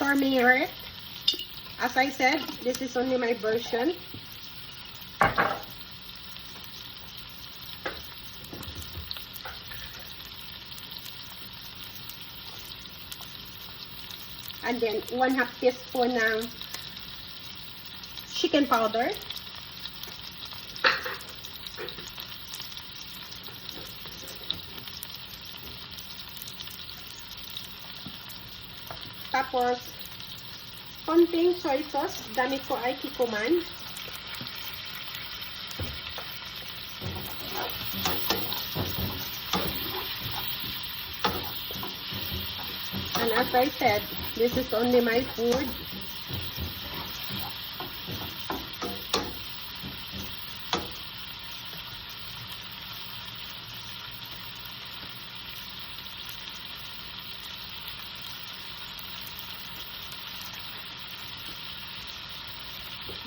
turmeric. As I said, this is only my version. And then 1/2 teaspoon ng chicken powder. Tapos, konting soy sauce. Gamit ko ay Kikkoman. And as I said, this is only my food.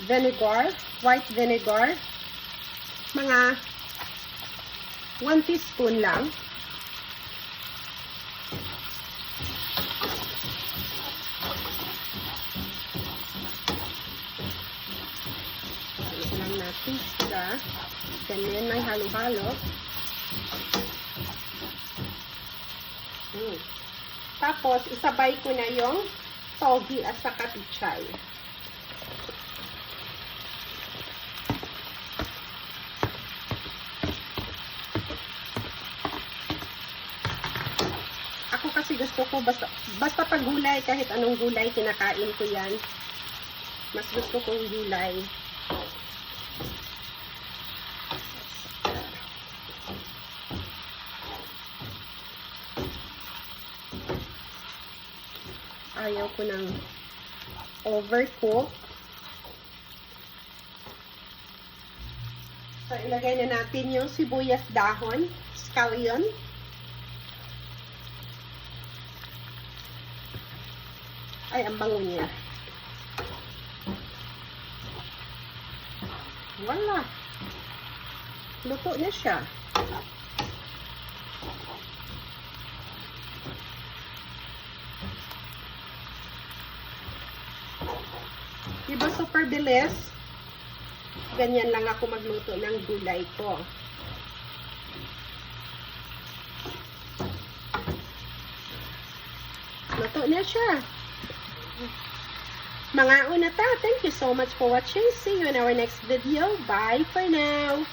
Vinegar, white vinegar, mga 1 teaspoon lang. Ito lang natin sila. Ganyan may halo-halo. Tapos, isabay ko na yung togi at saka pichay. Ako kasi gusto ko basta pag gulay, kahit anong gulay kinakain ko yan. Mas gusto kong gulay. Ayaw ko ng overcook. So, ilagay na natin yung sibuyas dahon, scallion. Ay, ang bango niya. Wala. Luto na siya. Diba super bilis? Ganyan lang ako magluto ng gulay ko. Luto na siya. Mga una ta, thank you so much for watching. See you in our next video. Bye for now.